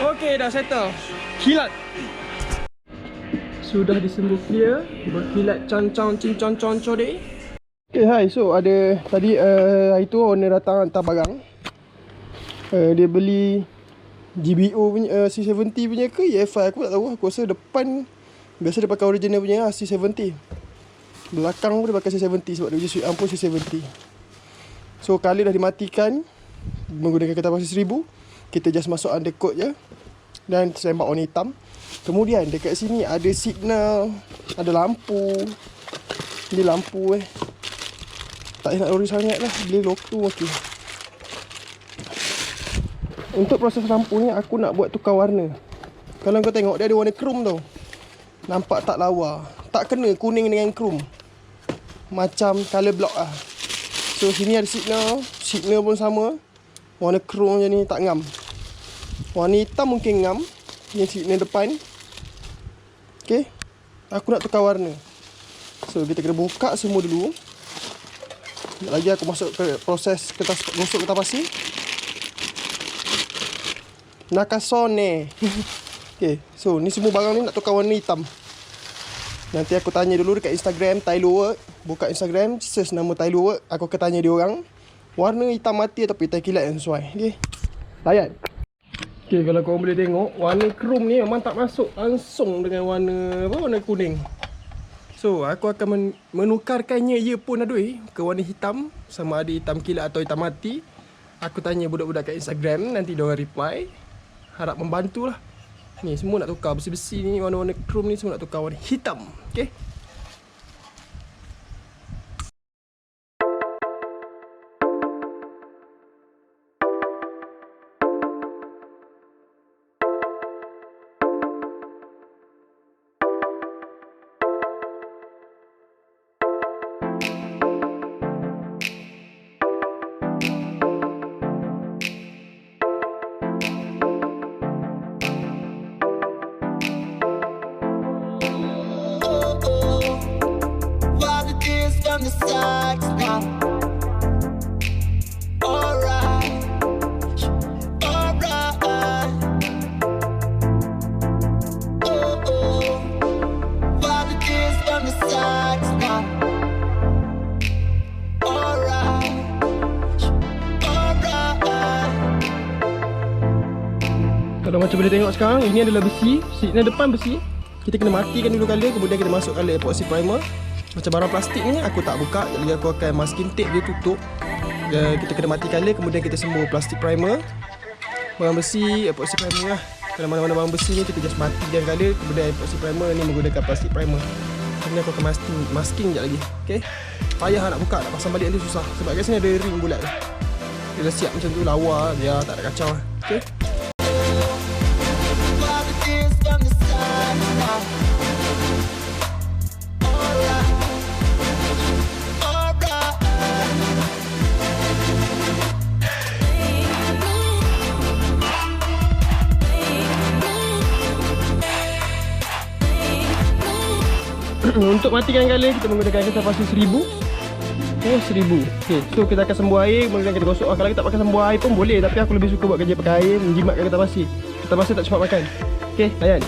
Okey, dah settle. Kilat. Sudah disembuh clear. Berkilat con-con cincon-con deh. Okay, hai. So ada tadi hari tu owner datang hantar barang. Dia beli GBO punya C70 punya ke EFI aku tak tahu. Aku rasa depan biasa dia pakai original punya C70. Belakang pun dia pakai C70 sebab dia punya switch arm pun C70. So kali dah dimatikan menggunakan kertas pasti 1000. Kita just masuk undercoat je dan sembak warna hitam. Kemudian dekat sini ada signal, ada lampu. Ini lampu tak nak lori sangat lah, beli loku okey. Untuk proses lampu ni aku nak buat tukar warna. Kalau kau tengok dia ada warna chrome tau. Nampak tak lawa, tak kena kuning dengan chrome. Macam color block lah. So sini ada signal, signal pun sama. Warna chrome je ni tak ngam. Warna hitam mungkin ngam. Yang signal depan. Okay, aku nak tukar warna. So kita kena buka semua dulu. Sekejap lagi aku masuk ke proses kertas, gosok kertas pasir. Nakasone. Okay, so ni semua barang ni nak tukar warna hitam. Nanti aku tanya dulu dekat Instagram TylooWork. Buka Instagram, search nama TylooWork. Aku akan tanya dia orang warna hitam mati atau hitam kilat yang sesuai. Okay, layan. Okay, kalau korang boleh tengok, warna chrome ni memang tak masuk langsung dengan warna apa, warna kuning. So aku akan menukarkannya ia pun adui ke warna hitam. Sama ada hitam kilat atau hitam mati. Aku tanya budak-budak kat Instagram, nanti diorang reply. Harap membantulah. Ni semua nak tukar besi-besi ni, warna-warna chrome ni semua nak tukar warna hitam. Okay. Kalau macam boleh tengok sekarang, ini adalah besi. Signal depan besi. Kita kena matikan dulu color, kemudian kita masuk color epoxy primer. Macam barang plastik ni aku tak buka, jadi aku akan masking tape dia tutup. Kita kena mati color, kemudian kita sembur plastik primer. Barang besi, epoxy primer lah. Kalau mana-mana barang besi ni kita just matikan color, kemudian epoxy primer ni menggunakan plastik primer. Kemudian aku akan masking sekejap lagi. Okay, payah nak buka, nak pasang balik nanti susah. Sebab kat sini ada ring bulat tu. Dia dah siap macam tu, lawa biar tak ada kacau. Okay. Untuk matikan color kita menggunakan kertas pasti 1000. 1000. Okay, so kita akan sembur air, kemudian kita gosok. Kalau kita tak pakai sembur air pun boleh, tapi aku lebih suka buat kerja pakai air, menjimatkan kertas pasti. Kertas pasti tak cepat makan. Okay, layan.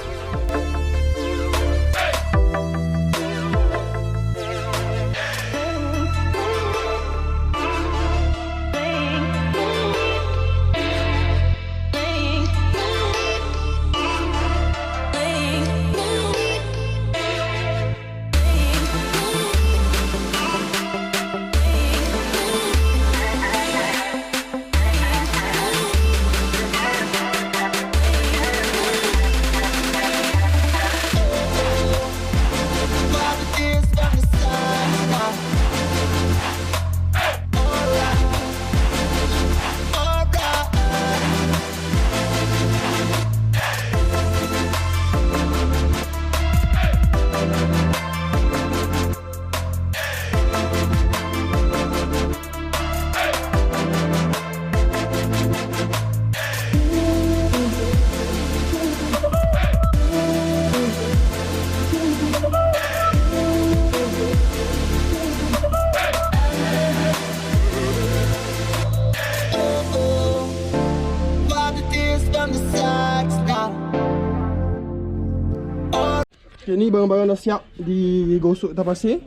Okay, ni barang-barang dah siap digosok atas pasir.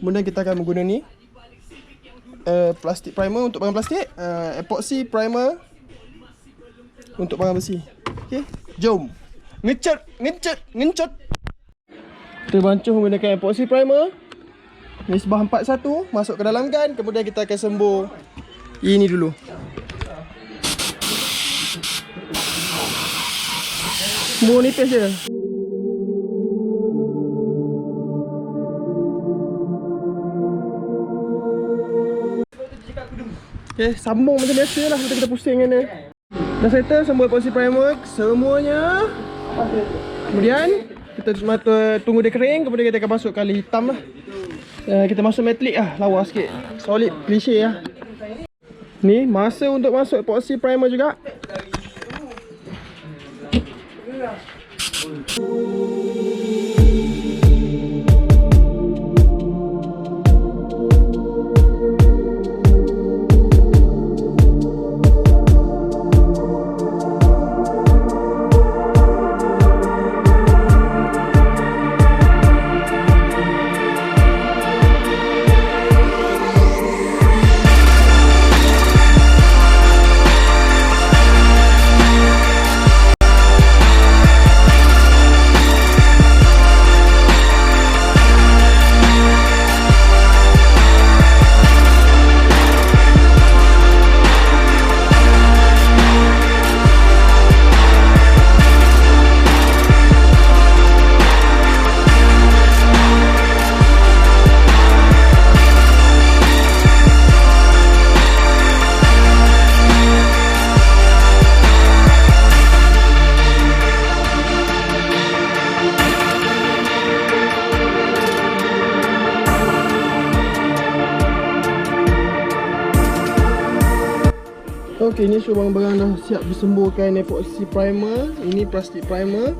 Kemudian kita akan menggunakan ni plastik primer untuk barang plastik, epoxy primer untuk barang besi. Okay, jom ngecat. Kita bancuh menggunakan epoxy primer. Nisbah 41 masuk ke dalam kan. Kemudian kita akan sembur ini dulu. Sembur nipis je. Okay, sambung macam biasa lah, kita pusing kan dia. Dah settle sembur epoxy primer semuanya. Kemudian kita tunggu dia kering, kemudian kita akan masuk kali hitam lah. Kita masuk metalik lah, lawa sikit. Solid, cliche lah. Ni masa untuk masuk epoxy primer juga. Okey, ni so barang-barang dah siap disemburkan epoxy primer. Ini plastik primer.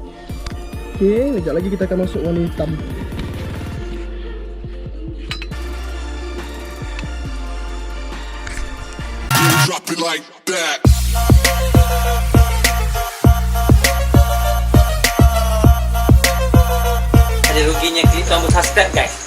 Okey, sekejap lagi kita akan masuk warna hitam. Drop it like that. Ada ruginya klik tombol subscribe guys.